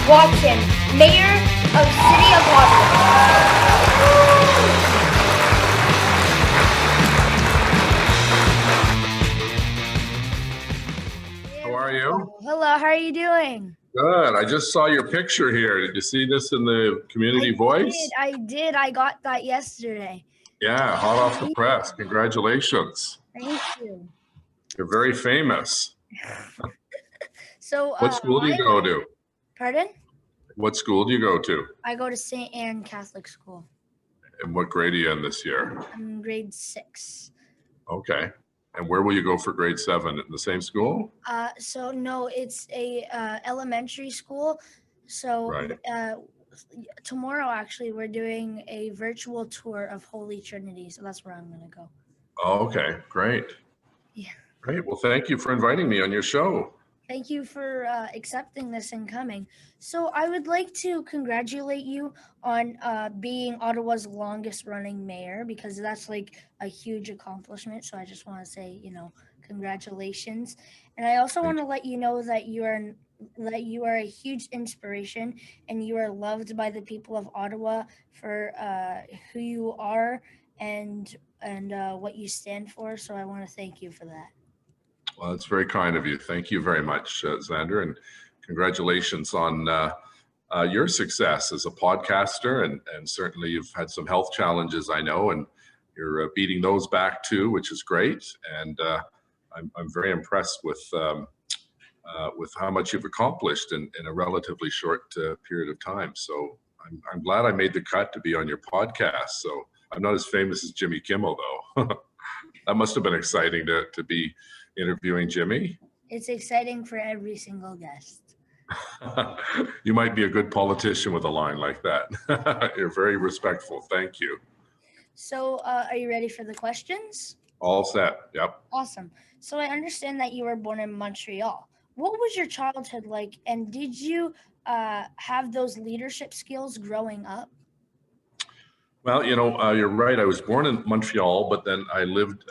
Watson, Mayor of City of Ottawa. How are you? Hello, how are you doing? Good. I just saw your picture here. Did you see this in the Community Voice? I did. I got that yesterday. Yeah, hot off the press. Congratulations. Thank you. You're very famous. So, What school do you go to? Pardon? What school do you go to? I go to St. Anne Catholic School. And what grade are you in this year? I'm grade 6. Okay. And where will you go for grade 7? In the same school? So no, it's a elementary school. So Right. Tomorrow, actually, we're doing a virtual tour of Holy Trinity. So that's where I'm going to go. Oh, okay. Great. Yeah. Great. Well, thank you for inviting me on your show. Thank you for accepting this and coming. So I would like to congratulate you on being Ottawa's longest running mayor, because that's like a huge accomplishment. So I just want to say, congratulations. And I also want to let you know that you are a huge inspiration, and you are loved by the people of Ottawa for who you are and what you stand for. So I want to thank you for that. Well, that's very kind of you. Thank you very much, Zander, and congratulations on your success as a podcaster. And certainly you've had some health challenges, I know, and you're beating those back too, which is great. And I'm very impressed with how much you've accomplished in a relatively short period of time. So I'm glad I made the cut to be on your podcast. So I'm not as famous as Jimmy Kimmel, though. That must have been exciting to be interviewing Jimmy. It's exciting for every single guest. You might be a good politician with a line like that. You're very respectful. Thank you. So are you ready for the questions? All set. Yep. Awesome. So I understand that you were born in Montreal. What was your childhood like, and did you have those leadership skills growing up? Well, you're right. I was born in Montreal, but then I lived,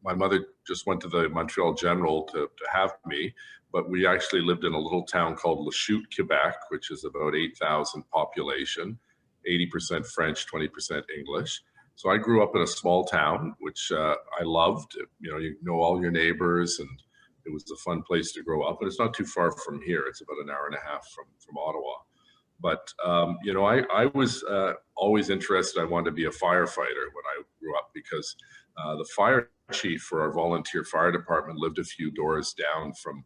my mother just went to the Montreal General to have me, but we actually lived in a little town called Lachute, Quebec, which is about 8,000 population, 80% French, 20% English. So I grew up in a small town, which I loved. You know all your neighbors, and it was a fun place to grow up. And it's not too far from here. It's about an hour and a half from Ottawa. But, I was always interested. I wanted to be a firefighter when I grew up, because the fire chief for our volunteer fire department lived a few doors down from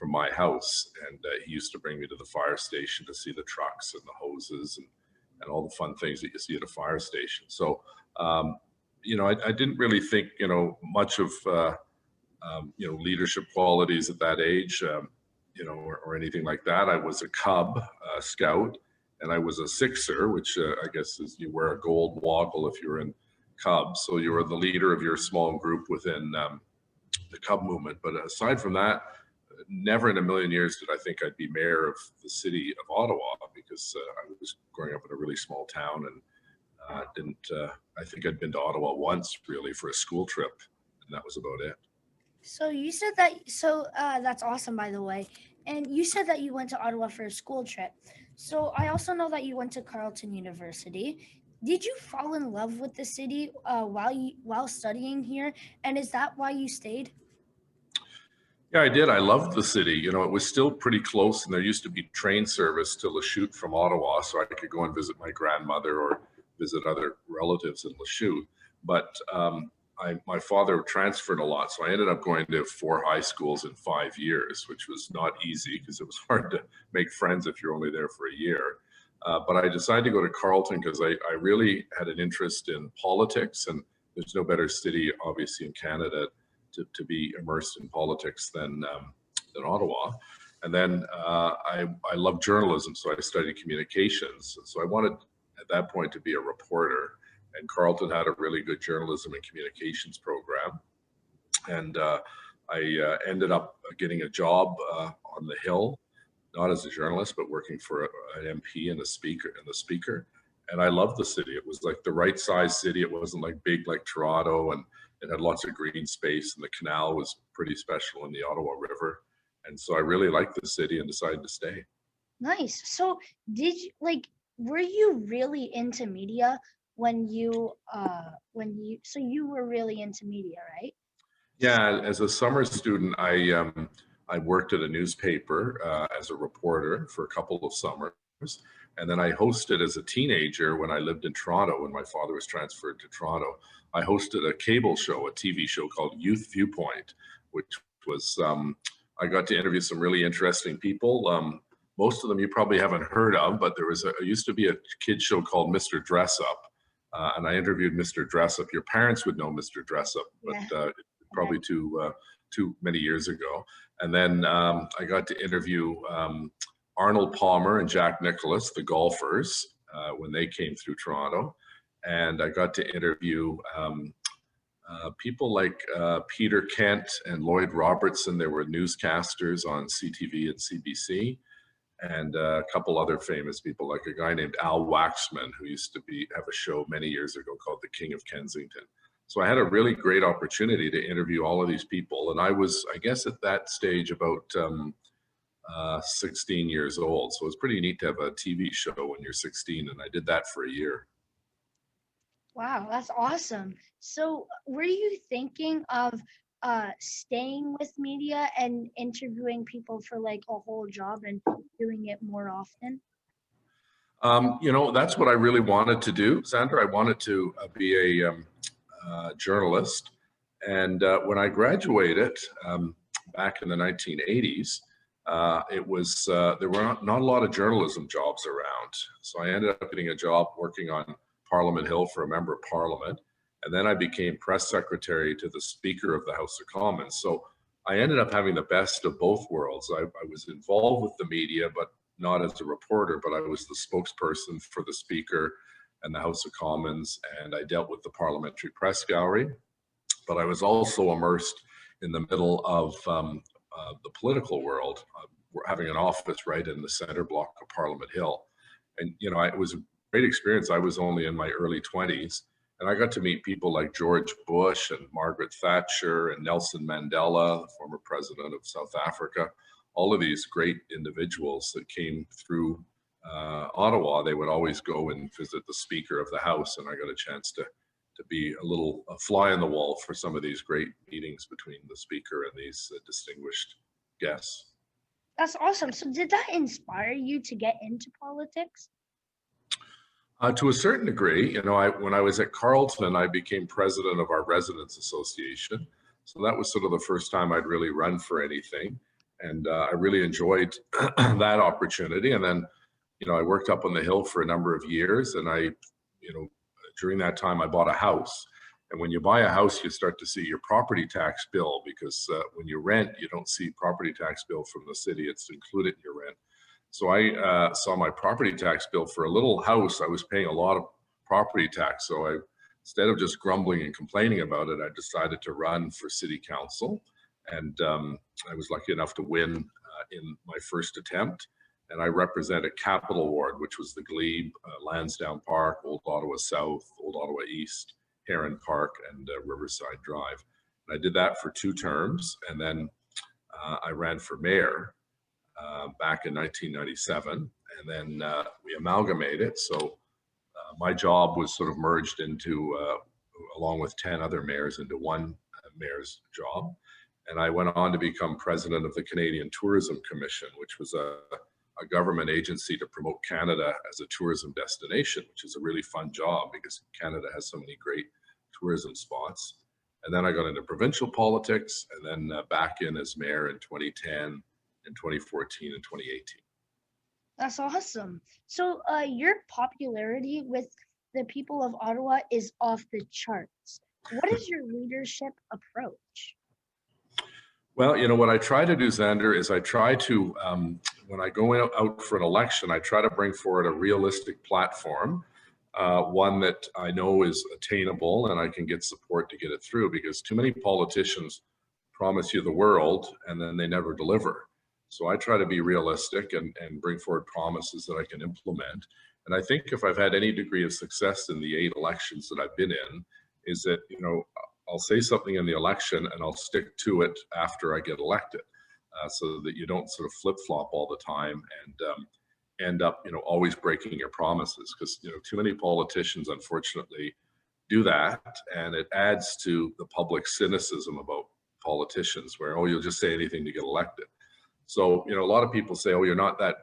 my house. And he used to bring me to the fire station to see the trucks and the hoses and all the fun things that you see at a fire station. So, I didn't really think, much of, leadership qualities at that age. Or anything like that. I was a Cub Scout, and I was a Sixer, which I guess is you wear a gold woggle if you're in Cubs. So you were the leader of your small group within the Cub movement. But aside from that, never in a million years did I think I'd be mayor of the city of Ottawa, because I was growing up in a really small town, and I think I'd been to Ottawa once really for a school trip, and that was about it. So you said that, that's awesome, by the way. And you said that you went to Ottawa for a school trip. So I also know that you went to Carleton University. Did you fall in love with the city while studying here? And is that why you stayed? Yeah, I did. I loved the city. It was still pretty close, and there used to be train service to Lachute from Ottawa, so I could go and visit my grandmother or visit other relatives in Lachute. But my father transferred a lot, so I ended up going to 4 high schools in 5 years, which was not easy because it was hard to make friends if you're only there for a year. But I decided to go to Carleton because I really had an interest in politics, and there's no better city, obviously, in Canada to be immersed in politics than Ottawa. And then I love journalism, so I studied communications. So I wanted at that point to be a reporter. And Carleton had a really good journalism and communications program. And I ended up getting a job on the Hill, not as a journalist, but working for an MP and the speaker. And I loved the city. It was like the right size city. It wasn't like big like Toronto, and it had lots of green space, and the canal was pretty special in the Ottawa River. And so I really liked the city and decided to stay. Nice. So did you like were you really into media when you so you were really into media, right? Yeah, as a summer student, I worked at a newspaper as a reporter for a couple of summers, and then I hosted as a teenager when I lived in Toronto. When my father was transferred to Toronto, I hosted a cable show, a TV show called Youth Viewpoint, which was I got to interview some really interesting people. Most of them you probably haven't heard of, but there used to be a kid show called Mr. Dress Up, and I interviewed Mr. Dress Up. Your parents would know Mr. Dress Up, Yeah. but probably too many years ago. And then I got to interview Arnold Palmer and Jack Nicklaus, the golfers, when they came through Toronto. And I got to interview people like Peter Kent and Lloyd Robertson. They were newscasters on CTV and CBC, and a couple other famous people, like a guy named Al Waxman, who used to have a show many years ago called The King of Kensington. So I had a really great opportunity to interview all of these people, and I was, I guess, at that stage about 16 years old. So it was pretty neat to have a TV show when you're 16, and I did that for a year. Wow, that's awesome. So, were you thinking of staying with media and interviewing people for like a whole job and doing it more often? That's what I really wanted to do, Zander. I wanted to be a journalist. And when I graduated back in the 1980s, there were not a lot of journalism jobs around. So I ended up getting a job working on Parliament Hill for a member of Parliament. And then I became press secretary to the Speaker of the House of Commons. So I ended up having the best of both worlds. I was involved with the media, but not as a reporter, but I was the spokesperson for the Speaker and the House of Commons, and I dealt with the Parliamentary Press Gallery. But I was also immersed in the middle of the political world, having an office right in the center block of Parliament Hill. And, it was a great experience. I was only in my early 20s, and I got to meet people like George Bush and Margaret Thatcher and Nelson Mandela, the former president of South Africa. All of these great individuals that came through Ottawa. They would always go and visit the Speaker of the House, and I got a chance to be a fly on the wall for some of these great meetings between the Speaker and these distinguished guests. That's awesome. So, did that inspire you to get into politics? To a certain degree, when I was at Carleton, I became president of our Residents Association. So that was sort of the first time I'd really run for anything. And I really enjoyed that opportunity. And then, I worked up on the Hill for a number of years. And during that time, I bought a house. And when you buy a house, you start to see your property tax bill, because when you rent, you don't see property tax bill from the city. It's included in your rent. So I saw my property tax bill for a little house. I was paying a lot of property tax. So instead of just grumbling and complaining about it, I decided to run for city council. And I was lucky enough to win in my first attempt. And I represented Capital Ward, which was the Glebe, Lansdowne Park, Old Ottawa South, Old Ottawa East, Heron Park, and Riverside Drive. And I did that for 2 terms. And then I ran for mayor back in 1997, and then we amalgamated. So my job was sort of merged into, along with 10 other mayors, into one mayor's job. And I went on to become president of the Canadian Tourism Commission, which was a government agency to promote Canada as a tourism destination, which is a really fun job because Canada has so many great tourism spots. And then I got into provincial politics, and then back in as mayor in 2010, in 2014 and 2018. That's awesome. So, your popularity with the people of Ottawa is off the charts. What is your leadership approach? Well, what I try to do, Zander, is I try to, when I go out for an election, I try to bring forward a realistic platform, one that I know is attainable and I can get support to get it through, because too many politicians promise you the world and then they never deliver. So I try to be realistic and bring forward promises that I can implement. And I think if I've had any degree of success in the 8 elections that I've been in, is that, I'll say something in the election and I'll stick to it after I get elected, so that you don't sort of flip-flop all the time. And end up, always breaking your promises, because, too many politicians, unfortunately, do that. And it adds to the public cynicism about politicians where, oh, you'll just say anything to get elected. So, a lot of people say, oh, you're not that,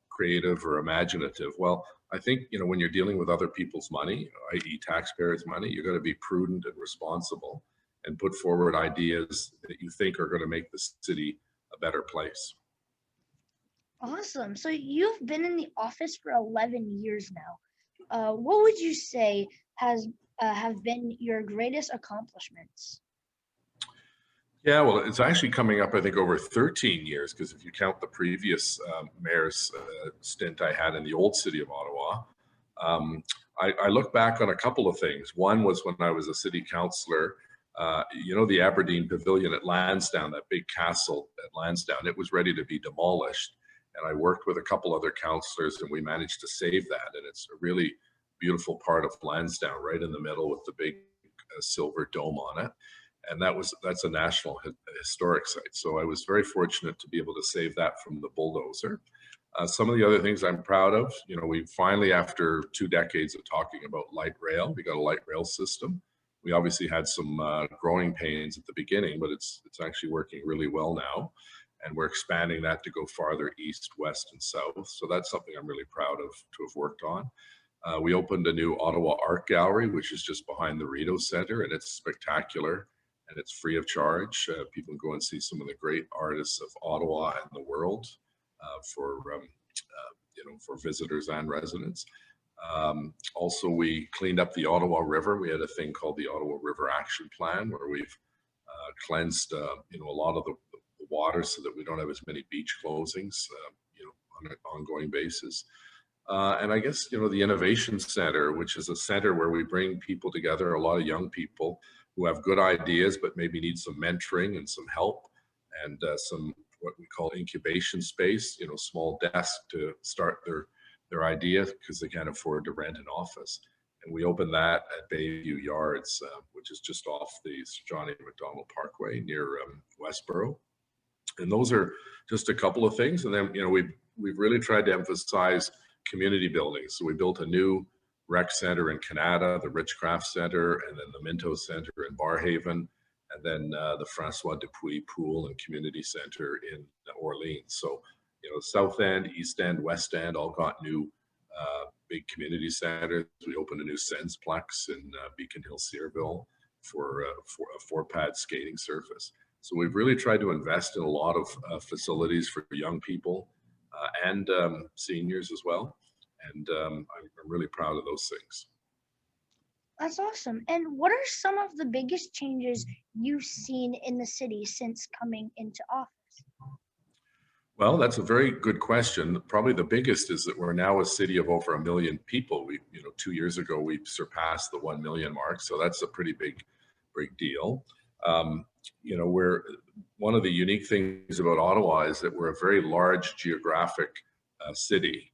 creative or imaginative. Well, I think, when you're dealing with other people's money, i.e. taxpayers' money, you're going to be prudent and responsible and put forward ideas that you think are going to make the city a better place. Awesome. So you've been in the office for 11 years now. What would you say has have been your greatest accomplishments? Yeah, well, it's actually coming up, I think, over 13 years, because if you count the previous mayor's stint I had in the old city of Ottawa, um, I look back on a couple of things. One was when I was a city councillor, the Aberdeen Pavilion at Lansdowne, that big castle at Lansdowne, it was ready to be demolished. And I worked with a couple other councillors and we managed to save that. And it's a really beautiful part of Lansdowne, right in the middle with the big silver dome on it. And that's a national historic site. So I was very fortunate to be able to save that from the bulldozer. Some of the other things I'm proud of, we finally, after 2 decades of talking about light rail, we got a light rail system. We obviously had some growing pains at the beginning, but it's actually working really well now. And we're expanding that to go farther east, west, and south. So that's something I'm really proud of to have worked on. We opened a new Ottawa Art Gallery, which is just behind the Rideau Centre, and it's spectacular and it's free of charge. People can go and see some of the great artists of Ottawa and the world for visitors and residents. Also, we cleaned up the Ottawa River. We had a thing called the Ottawa River Action Plan, where we've cleansed a lot of the water so that we don't have as many beach closings, on an ongoing basis. And I guess, the Innovation Center, which is a center where we bring people together, a lot of young people who have good ideas, but maybe need some mentoring and some help and some what we call incubation space, small desk to start their idea because they can't afford to rent an office. And we opened that at Bayview Yards, which is just off the Sir John A. Macdonald Parkway near Westboro. And those are just a couple of things. And then, we've really tried to emphasize community buildings. So we built a new rec center in Canada, the Richcraft Center, and then the Minto Center in Barhaven, and then the Francois Dupuis Pool and Community Center in Orleans. So, South End, East End, West End all got new big community centers. We opened a new Sensplex in Beacon Hill, Searville for a 4-pad skating surface. So we've really tried to invest in a lot of facilities for young people and seniors as well. And I'm really proud of those things. That's awesome. And what are some of the biggest changes you've seen in the city since coming into office? Well, that's a very good question. Probably the biggest is that we're now a city of over 1 million people. 2 years ago, we surpassed the 1 million mark. So that's a pretty big deal. We're one of the unique things about Ottawa is that we're a very large geographic city.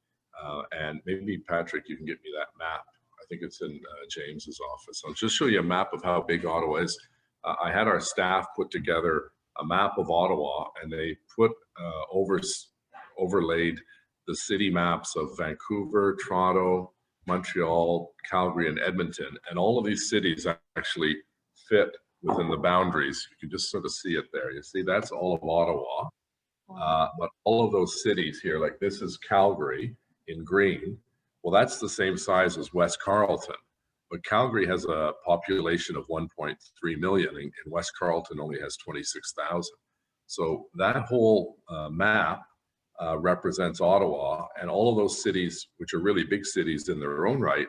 And maybe Patrick, you can get me that map. I think it's in James's office. I'll just show you a map of how big Ottawa is. I had our staff put together a map of Ottawa, and they put overlaid the city maps of Vancouver, Toronto, Montreal, Calgary, and Edmonton. And all of these cities actually fit within the boundaries. You can just sort of see it there. You see, that's all of Ottawa. But all of those cities here, like this is Calgary in green. Well, that's the same size as West Carleton. But Calgary has a population of 1.3 million, and West Carleton only has 26,000. So that whole map represents Ottawa, and all of those cities, which are really big cities in their own right,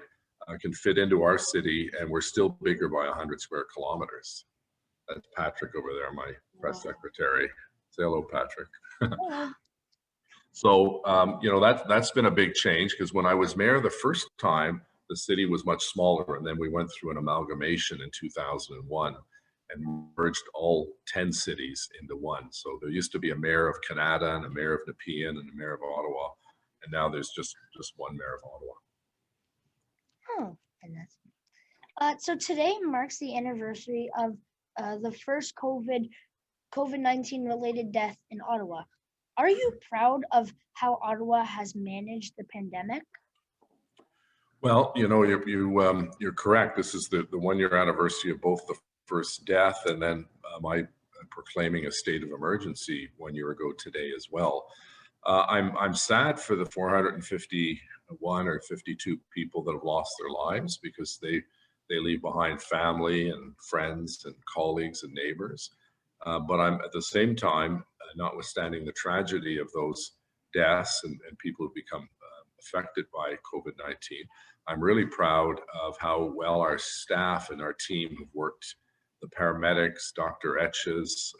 can fit into our city, and we're still bigger by 100 square kilometers. That's Patrick over there, my press secretary. Say hello, Patrick. So, that's been a big change, because when I was mayor the first time, the city was much smaller, and then we went through an amalgamation in 2001 and merged all 10 cities into one. So there used to be a mayor of Canada and a mayor of Nepean and a mayor of Ottawa, and now there's just one mayor of Ottawa. Oh, and so today marks the anniversary of the first COVID-19 related death in Ottawa. Are you proud of how Ottawa has managed the pandemic? Well, you're correct. This is the 1 year anniversary of both the first death and then my proclaiming a state of emergency 1 year ago today as well. I'm sad for the 451 or 52 people that have lost their lives because they leave behind family and friends and colleagues and neighbors. But I'm at the same time, notwithstanding the tragedy of those deaths and people who become affected by COVID-19, I'm really proud of how well our staff and our team have worked. The paramedics, Dr. Etches,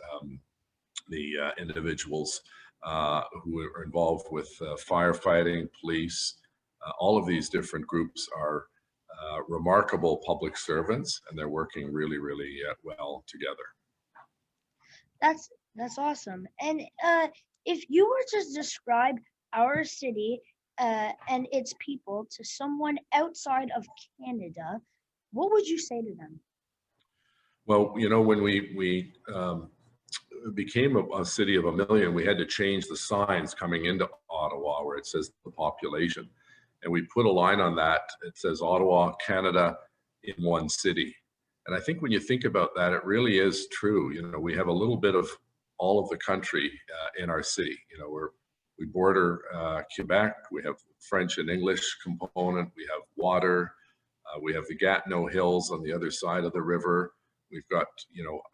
the individuals who are involved with firefighting, police, all of these different groups are remarkable public servants, and they're working really, really well together. That's awesome. And if you were to describe our city and its people to someone outside of Canada, what would you say to them? Well, when we became a city of 1 million, we had to change the signs coming into Ottawa where it says the population. And we put a line on that. It says Ottawa, Canada in one city. And I think when you think about that, it really is true. We have a little bit of all of the country in our city. We border Quebec. We have French and English component. We have water. We have the Gatineau Hills on the other side of the river. We've got,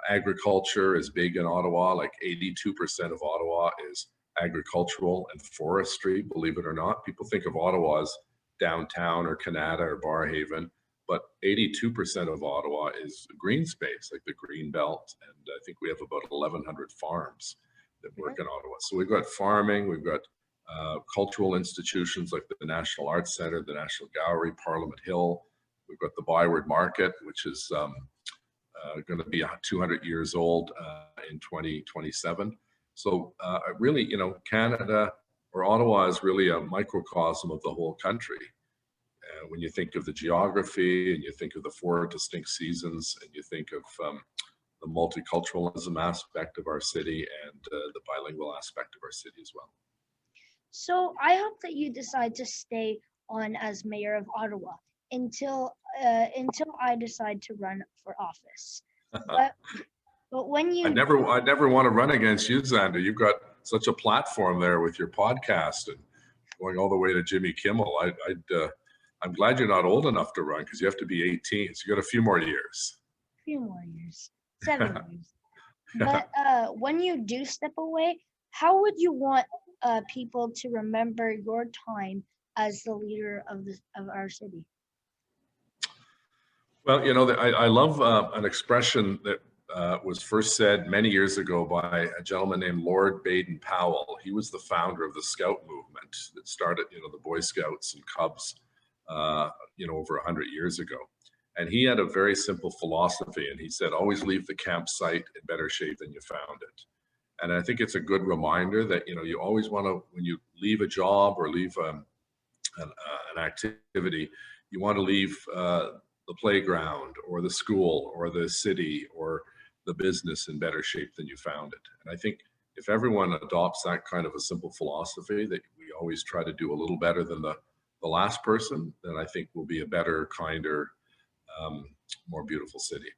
agriculture is big in Ottawa. Like 82% of Ottawa is agricultural and forestry, believe it or not. People think of Ottawa as downtown or Canada or Barrhaven, but 82% of Ottawa is green space, like the Green Belt. And I think we have about 1,100 farms that work in Ottawa. So we've got farming, we've got cultural institutions like the National Arts Centre, the National Gallery, Parliament Hill. We've got the Byward Market, which is going to be 200 years old in 2027. So really, Canada or Ottawa is really a microcosm of the whole country. When you think of the geography and you think of the 4 distinct seasons and you think of the multiculturalism aspect of our city and the bilingual aspect of our city as well. So I hope that you decide to stay on as mayor of Ottawa until I decide to run for office. But when you I'd never want to run against you, Zander. You've got such a platform there with your podcast and going all the way to Jimmy Kimmel. I'm glad you're not old enough to run because you have to be 18. So you got a few more years. 7 years. But when you do step away, how would you want people to remember your time as the leader of our city? Well, I love an expression that was first said many years ago by a gentleman named Lord Baden-Powell. He was the founder of the Scout movement that started, the Boy Scouts and Cubs, over 100 years ago. And he had a very simple philosophy, and he said, always leave the campsite in better shape than you found it. And I think it's a good reminder that, you always want to, when you leave a job or leave an activity, you want to leave the playground or the school or the city or the business in better shape than you found it. And I think if everyone adopts that kind of a simple philosophy that we always try to do a little better than the last person, then I think we'll be a better, kinder, more beautiful city.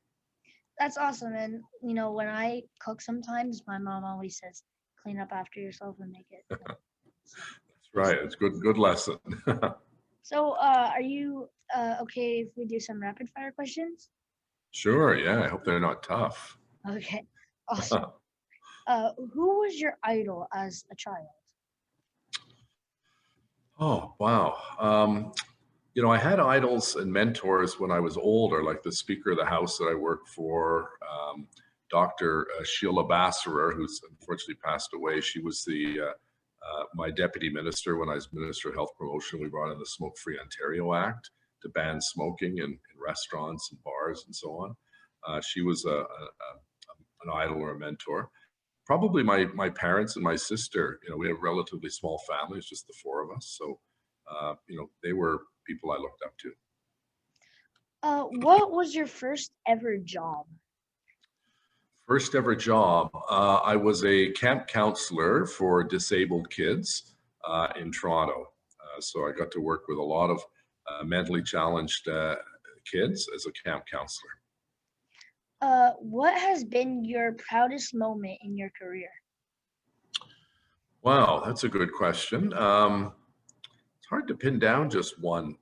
That's awesome. And when I cook sometimes, my mom always says, clean up after yourself and make it. That's right. It's good lesson. So are you okay if we do some rapid fire questions? Sure. Yeah. I hope they're not tough. Okay. Awesome. Who was your idol as a child? Oh, wow. I had idols and mentors when I was older, like the Speaker of the House that I worked for, Dr. Sheila Basserer, who's unfortunately passed away. She was my deputy minister when I was Minister of Health Promotion. We brought in the Smoke Free Ontario Act to ban smoking in restaurants and bars and so on. She was an idol or a mentor. Probably my parents and my sister. We have a relatively small family. It's just the 4 of us. So, they were people I looked up to. What was your first ever job? First ever job, I was a camp counselor for disabled kids in Toronto. So I got to work with a lot of mentally challenged kids as a camp counselor. What has been your proudest moment in your career? Wow, that's a good question. It's hard to pin down just one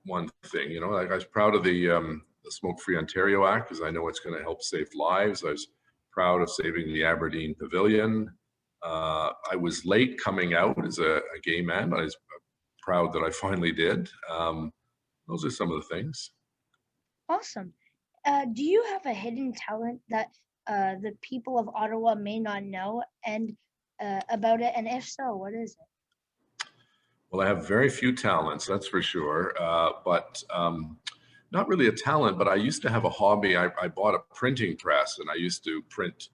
thing. You know, like I was proud of the Smoke Free Ontario Act because I know it's going to help save lives. I was proud of saving the Aberdeen Pavilion. I was late coming out as a gay man. I was proud that I finally did. Those are some of the things. Awesome. Do you have a hidden talent that the people of Ottawa may not know and about it? And if so, what is it? Well, I have very few talents, that's for sure. But not really a talent, but I used to have a hobby. I bought a printing press and I used to print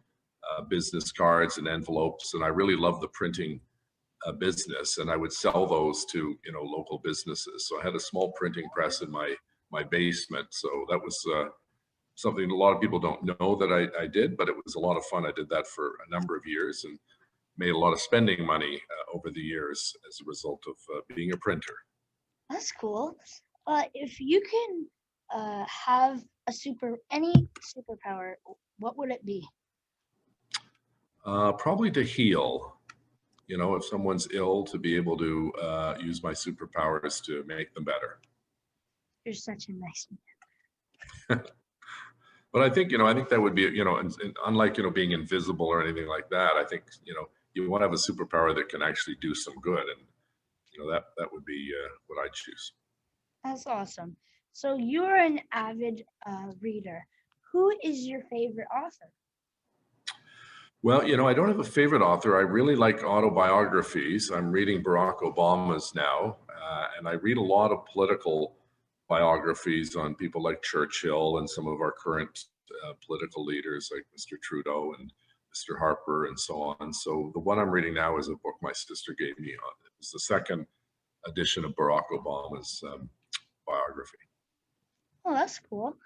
business cards and envelopes. And I really loved the printing business, and I would sell those to, you know, local businesses. So I had a small printing press in my basement. So that was something a lot of people don't know that I did, but it was a lot of fun. I did that for a number of years and made a lot of spending money over the years as a result of being a printer. That's cool. If you can have any superpower, what would it be? Probably to heal. You know, if someone's ill, to be able to use my superpowers to make them better. You're such a nice But I think, you know, I think that would be, you know, and unlike, you know, being invisible or anything like that, I think, you know, you want to have a superpower that can actually do some good. And, you know, that would be what I'd choose. That's awesome. So you're an avid reader. Who is your favorite author? Well, you know, I don't have a favorite author. I really like autobiographies. I'm reading Barack Obama's now, and I read a lot of political biographies on people like Churchill and some of our current political leaders like Mr. Trudeau and Mr. Harper and so on. So the one I'm reading now is a book my sister gave me. It was the second edition of Barack Obama's biography. Oh, that's cool.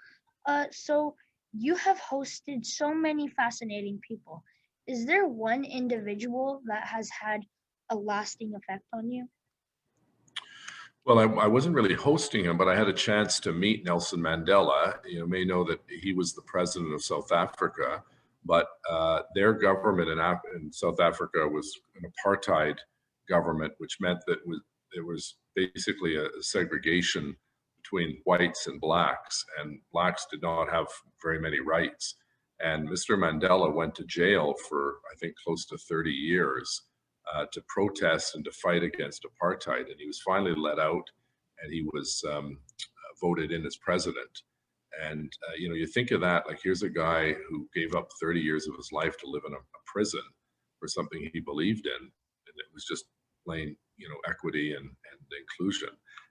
So you have hosted so many fascinating people. Is there one individual that has had a lasting effect on you? Well, I wasn't really hosting him, but I had a chance to meet Nelson Mandela. You may know that he was the president of South Africa, but their government in South Africa was an apartheid government, which meant that there was basically a segregation between whites and blacks did not have very many rights. And Mr. Mandela went to jail for, I think, close to 30 years to protest and to fight against apartheid. And he was finally let out and he was voted in as president. And, you know, you think of that, like here's a guy who gave up 30 years of his life to live in a prison for something he believed in. And it was just plain, you know, equity and inclusion.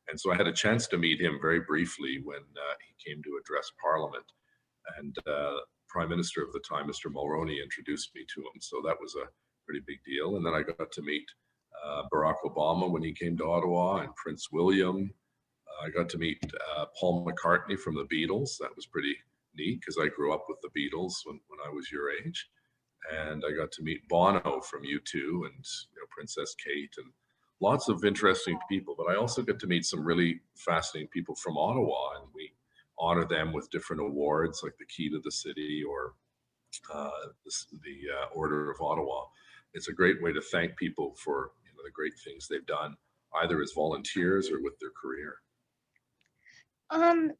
And so I had a chance to meet him very briefly when he came to address Parliament. And Prime Minister of the time, Mr. Mulroney, introduced me to him. So that was a pretty big deal. And then I got to meet Barack Obama when he came to Ottawa and Prince William. I got to meet Paul McCartney from the Beatles. That was pretty neat because I grew up with the Beatles when I was your age. And I got to meet Bono from U2 and, you know, Princess Kate and lots of interesting people. But I also get to meet some really fascinating people from Ottawa, and we honor them with different awards like the Key to the City or the Order of Ottawa. It's a great way to thank people for, you know, the great things they've done, either as volunteers or with their career.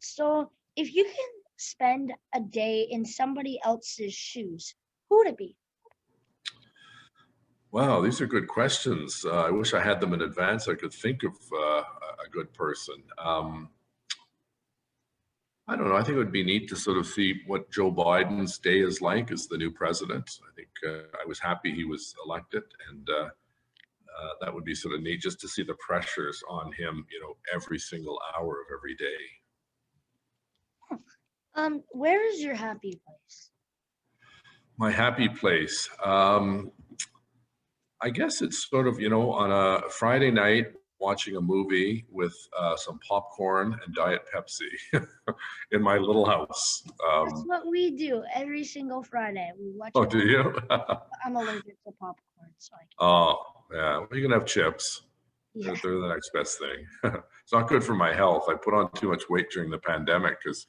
So if you can spend a day in somebody else's shoes, who would it be? Wow, these are good questions. I wish I had them in advance. I could think of a good person. I don't know. I think it would be neat to sort of see what Joe Biden's day is like as the new president. I think I was happy he was elected, and that would be sort of neat just to see the pressures on him, you know, every single hour of every day. Where is your happy place? My happy place. I guess it's sort of, you know, on a Friday night watching a movie with some popcorn and Diet Pepsi in my little house. That's what we do every single Friday. We watch Oh, a do movie. you? I'm allergic to popcorn, so I can't. Oh, yeah. Well, you can have chips. Yeah. They're the next best thing. It's not good for my health. I put on too much weight during the pandemic because,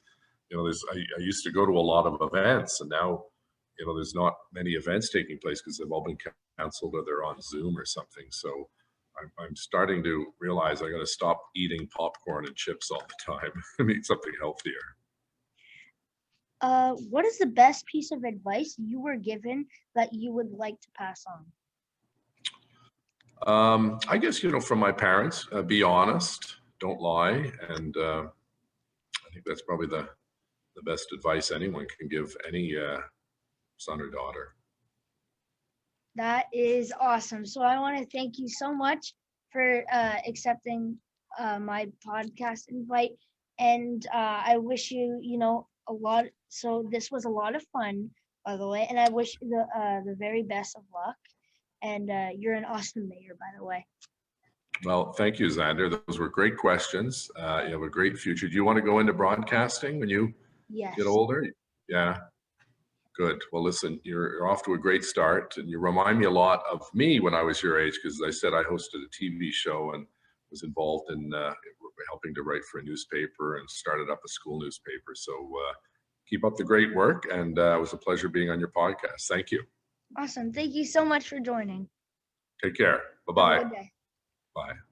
I used to go to a lot of events, and now, there's not many events taking place because they've all been canceled or they're on Zoom or something. So I'm starting to realize I got to stop eating popcorn and chips all the time and eat something healthier. What is the best piece of advice you were given that you would like to pass on? I guess, from my parents, be honest, don't lie. And I think that's probably the best advice anyone can give any son or daughter. That is awesome. So I want to thank you so much for accepting my podcast invite, and I wish you, a lot. So this was a lot of fun, by the way, and I wish you the very best of luck. And you're an awesome mayor, by the way. Well, thank you, Zander. Those were great questions. You have a great future. Do you want to go into broadcasting when you Yes. get older? Yeah. Good. Well, listen, you're off to a great start, and you remind me a lot of me when I was your age, because as I said, I hosted a TV show and was involved in helping to write for a newspaper and started up a school newspaper. So keep up the great work, and it was a pleasure being on your podcast. Thank you. Awesome. Thank you so much for joining. Take care. Have a Bye-bye. good day. Bye.